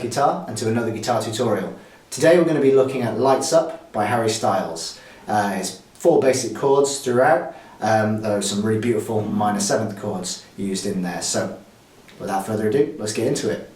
Guitar and to another guitar tutorial. Today we're going to be looking at Lights Up by Harry Styles. It's 4 basic chords throughout, there are some really beautiful minor 7th chords used in there. So without further ado, let's get into it.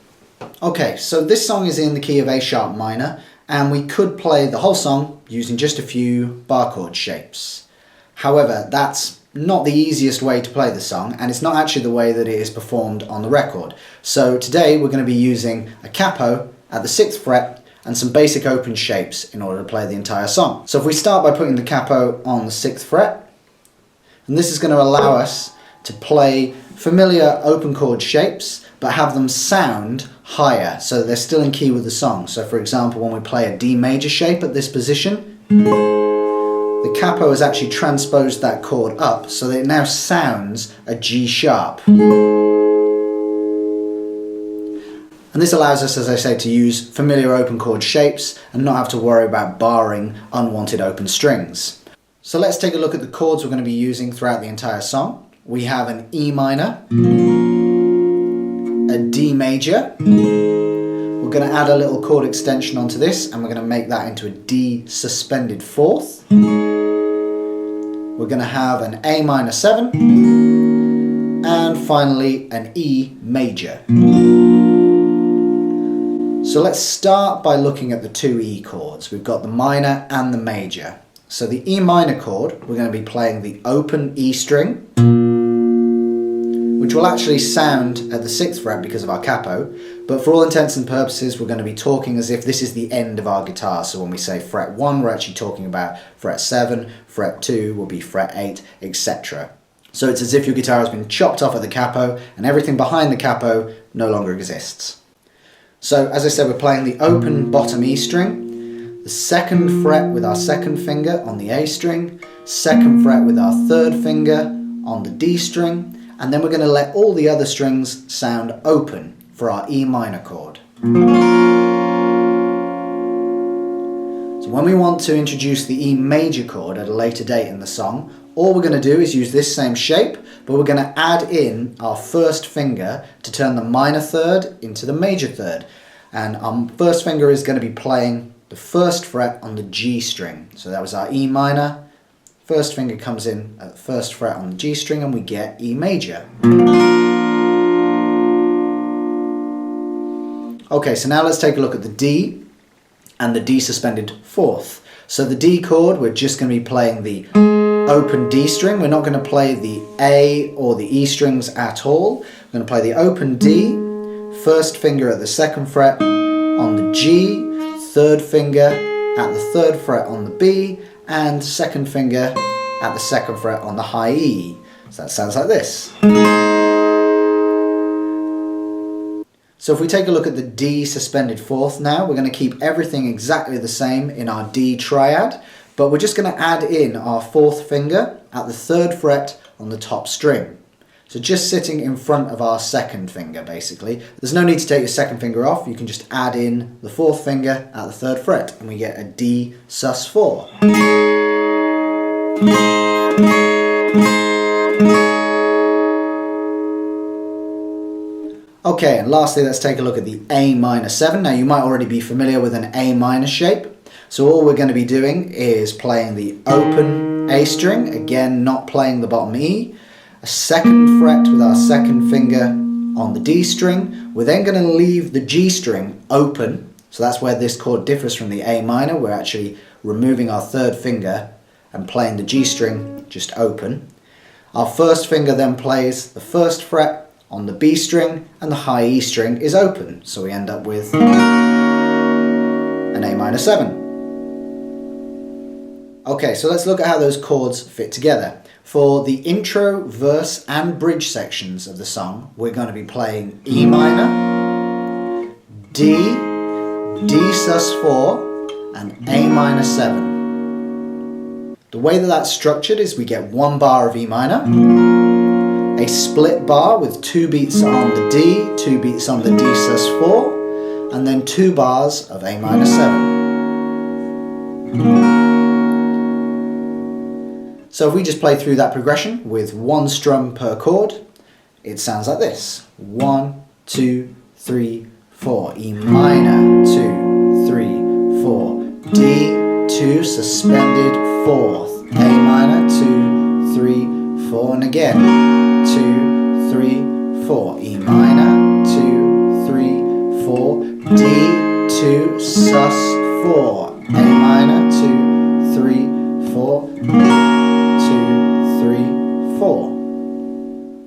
Okay, so this song is in the key of A sharp minor, and we could play the whole song using just a few bar chord shapes. However, that's not the easiest way to play the song, and it's not actually the way that it is performed on the record. So today we're going to be using a capo at the 6th fret and some basic open shapes in order to play the entire song. So if we start by putting the capo on the 6th fret, and this is going to allow us to play familiar open chord shapes but have them sound higher so that they're still in key with the song. So for example, when we play a D major shape at this position, the capo has actually transposed that chord up so that it now sounds a G sharp. And this allows us, as I say, to use familiar open chord shapes and not have to worry about barring unwanted open strings. So let's take a look at the chords we're going to be using throughout the entire song. We have an E minor, a D major. We're going to add a little chord extension onto this and we're going to make that into a D suspended 4th. We're going to have an A minor 7 and finally an E major. So let's start by looking at the 2 E chords. We've got the minor and the major. So the E minor chord, we're going to be playing the open E string, which will actually sound at the 6th fret because of our capo, but for all intents and purposes we're going to be talking as if this is the end of our guitar. So when we say fret 1, we're actually talking about fret 7, fret 2 will be fret 8, etc. So it's as if your guitar has been chopped off at the capo and everything behind the capo no longer exists. So as I said, we're playing the open bottom E string, the 2nd fret with our 2nd finger on the A string, 2nd fret with our 3rd finger on the D string, and then we're going to let all the other strings sound open for our E minor chord. So when we want to introduce the E major chord at a later date in the song, all we're going to do is use this same shape, but we're going to add in our 1st finger to turn the minor 3rd into the major 3rd. And our 1st finger is going to be playing the 1st fret on the G string. So that was our E minor. 1st finger comes in at the 1st fret on the G string and we get E major. Okay, so now let's take a look at the D and the D suspended 4th. So the D chord, we're just going to be playing the open D string. We're not going to play the A or the E strings at all. We're going to play the open D, 1st finger at the 2nd fret on the G, 3rd finger at the 3rd fret on the B, and 2nd finger at the 2nd fret on the high E. So that sounds like this. So if we take a look at the D suspended 4th now, we're going to keep everything exactly the same in our D triad, but we're just going to add in our 4th finger at the 3rd fret on the top string. So just sitting in front of our 2nd finger basically. There's no need to take your 2nd finger off, you can just add in the 4th finger at the 3rd fret and we get a D sus 4. Okay, and lastly let's take a look at the A minor 7. Now you might already be familiar with an A minor shape. So all we're going to be doing is playing the open A string, again not playing the bottom E, a 2nd fret with our 2nd finger on the D string. We're then going to leave the G string open, so that's where this chord differs from the A minor. We're actually removing our 3rd finger and playing the G string just open. Our 1st finger then plays the 1st fret on the B string and the high E string is open, so we end up with an A minor 7. Okay, so let's look at how those chords fit together. For the intro, verse and bridge sections of the song, we're going to be playing E minor, D, D sus 4 and A minor 7. The way that that's structured is we get 1 bar of E minor, a split bar with 2 beats on the D, 2 beats on the D sus 4, and then 2 bars of A minor 7. So if we just play through that progression with 1 strum per chord, it sounds like this. 1, 2, 3, 4, E minor, 2, 3, 4, D2, suspended 4th, A minor, 2, 3, 4, and again, 2, 3, 4, E minor, 2, 3, 4, D2, sus 4, A minor, 2, 3, 4, 2, 3, 4.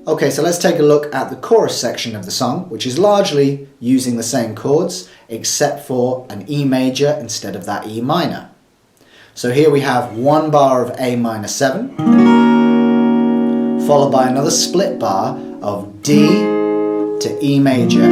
Okay, so let's take a look at the chorus section of the song, which is largely using the same chords, except for an E major instead of that E minor. So here we have one bar of A minor 7, followed by another split bar of D to E major.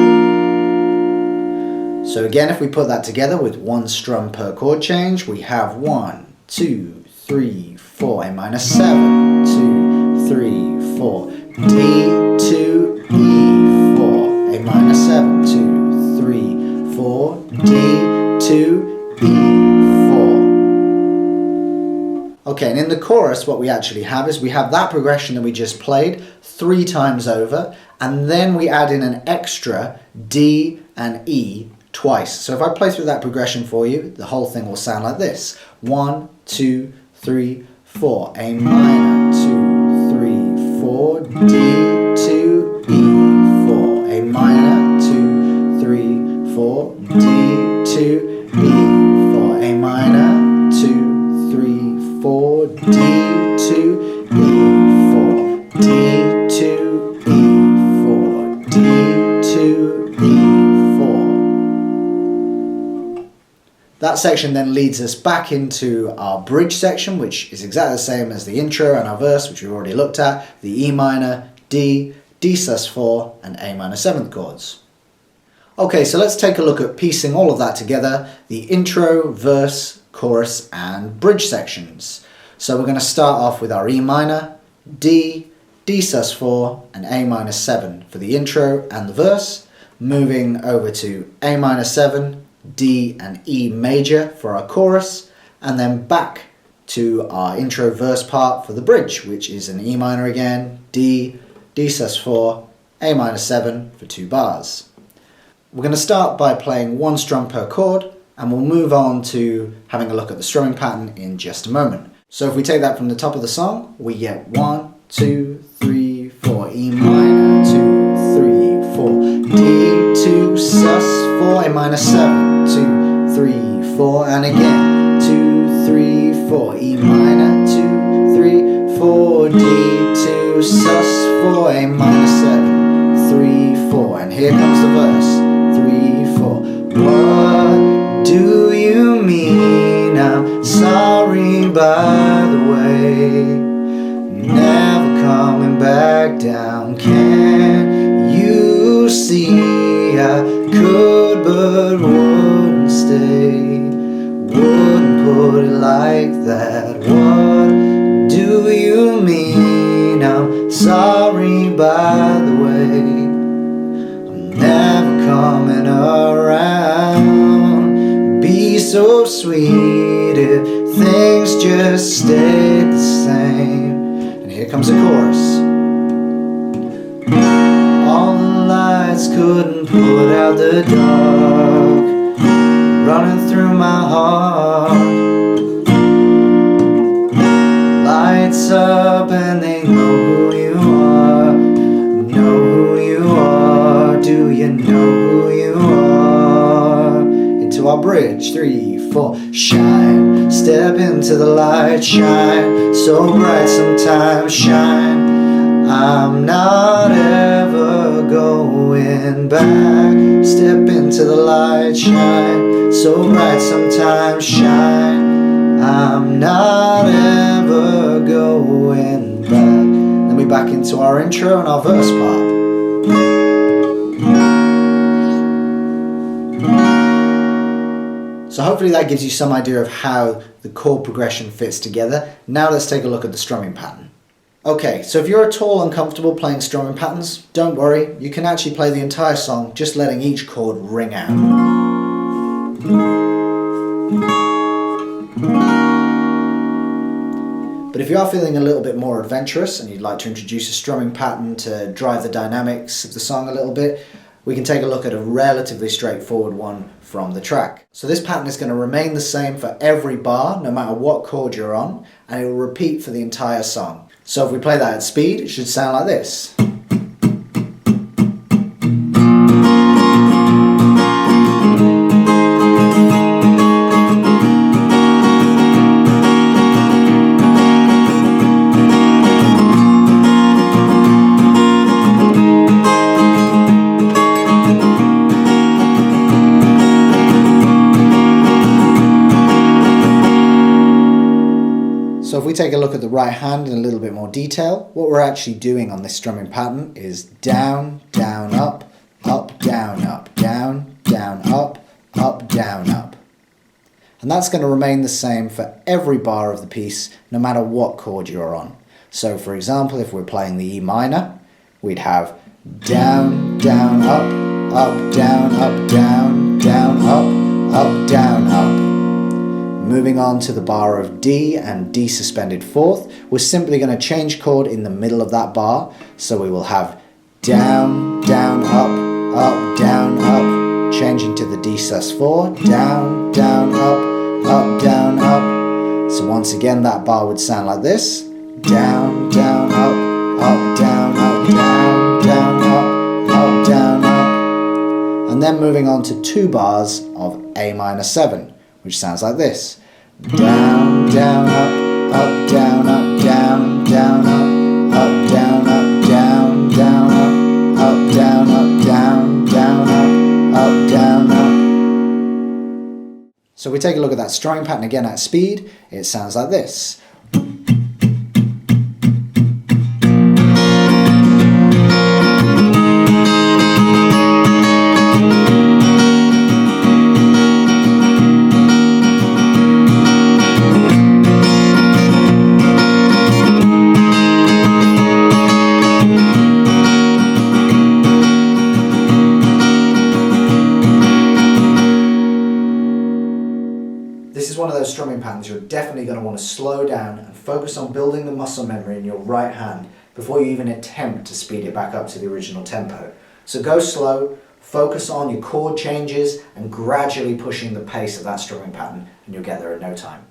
So again, if we put that together with one strum per chord change, we have 1, 2, 3, 4, A minor 7, 2, 3, 4, D to E 4, A minor 7, 2, 3, 4, D to E 4. Okay, and in the chorus what we actually have is we have that progression that we just played 3 times over, and then we add in an extra D and E twice. So if I play through that progression for you, the whole thing will sound like this. 1, 2, 3, 4, A minor, 2, 3, 4, D to E 4, A minor, 2, 3, 4, D to E 4, A minor, 2, 3, 4, D to E 4, D to E 4, D to E 4. That section then leads us back into our bridge section, which is exactly the same as the intro and our verse, which we've already looked at, the E minor, D, D sus 4, and A minor 7th chords. Okay, so let's take a look at piecing all of that together, the intro, verse, chorus, and bridge sections. So we're going to start off with our E minor, D, D sus 4, and A minor 7 for the intro and the verse, moving over to A minor 7, D and E major for our chorus, and then back to our intro verse part for the bridge, which is an E minor again, D, D sus 4, A minor 7 for 2 bars. We're going to start by playing one strum per chord, and we'll move on to having a look at the strumming pattern in just a moment. So if we take that from the top of the song, we get 1, 2, 3, 4, E minor, 2, 3, 4, D, 2, sus 4, A minor 7, 2, 3, 4, and again, 2, 3, 4, E minor, 2, 3, 4, D, 2, sus 4, A minor 7, 3, 4, and here comes the verse, 3, 4, what do you mean I'm sorry by the way, never coming back down, can you see I could but wouldn't stay, wouldn't put it like that, what do you mean I'm sorry by the way, I'm never coming around, be so sweet if things just stayed the same. And here comes the chorus. All the lights couldn't put out the dark, running through my heart, lights up and they know who you are, know who you are, do you know who you are? Into our bridge, 3, 4, shine, step into the light, shine, so bright sometimes, shine, I'm not ever going back, step into the light, shine, so bright sometimes, shine, I'm not ever going back. Then we back into our intro and our verse part. So hopefully that gives you some idea of how the chord progression fits together. Now let's take a look at the strumming pattern. Okay, so if you're at all uncomfortable playing strumming patterns, don't worry, you can actually play the entire song just letting each chord ring out. But if you are feeling a little bit more adventurous and you'd like to introduce a strumming pattern to drive the dynamics of the song a little bit, we can take a look at a relatively straightforward one from the track. So this pattern is going to remain the same for every bar, no matter what chord you're on, and it will repeat for the entire song. So if we play that at speed, it should sound like this. So if we take a look at the right hand in a little bit more detail, what we're actually doing on this strumming pattern is down, down, up, down, up, down, down, up, down, up. And that's going to remain the same for every bar of the piece, no matter what chord you're on. So for example, if we're playing the E minor, we'd have down, down, up, down, down, down, up, down, up. Moving on to the bar of D and D suspended fourth, we're simply going to change chord in the middle of that bar. So we will have down, down, up, down, up, changing to the D sus4, down, down, up, down, up. So once again that bar would sound like this, down, down, up, down, down, down, up, down, up. And then moving on to 2 bars of A minor 7. Which sounds like this. Down, down, up, down, down, down, up, down, down, down, up, down, down, down, up, down, up. So we take a look at that strumming pattern again at speed. It sounds like this. This is one of those strumming patterns you're definitely going to want to slow down and focus on building the muscle memory in your right hand before you even attempt to speed it back up to the original tempo. So go slow, focus on your chord changes and gradually pushing the pace of that strumming pattern, and you'll get there in no time.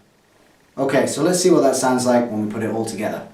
Okay, so let's see what that sounds like when we put it all together.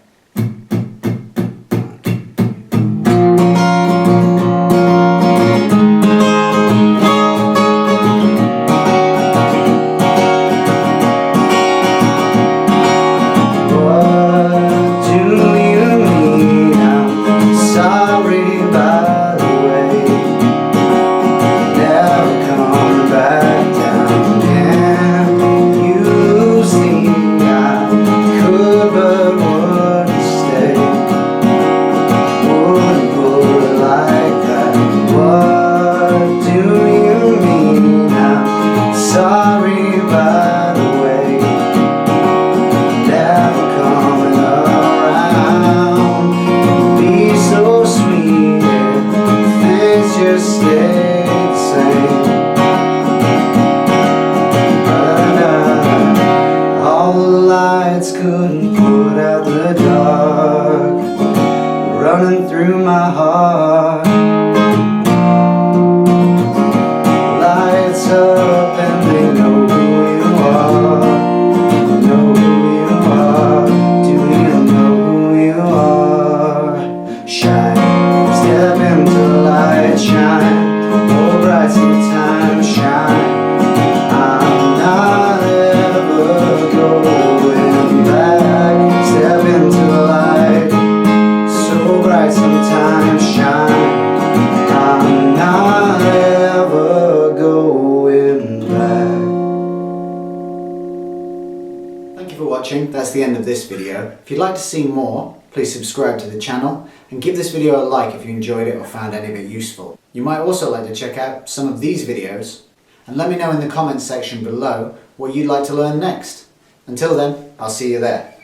Couldn't put out the dark running through my heart. Lights up and they know who you are. Know who you are. Do you know who you are? Shine, step into the light, shine. Oh, bright sometimes shine. I'm not ever going back. Step into the light, so bright sometimes shine. I'm not ever going back. Thank you for watching. That's the end of this video. If you'd like to see more, please subscribe to the channel and give this video a like if you enjoyed it or found any of it useful. You might also like to check out some of these videos and let me know in the comments section below what you'd like to learn next. Until then, I'll see you there.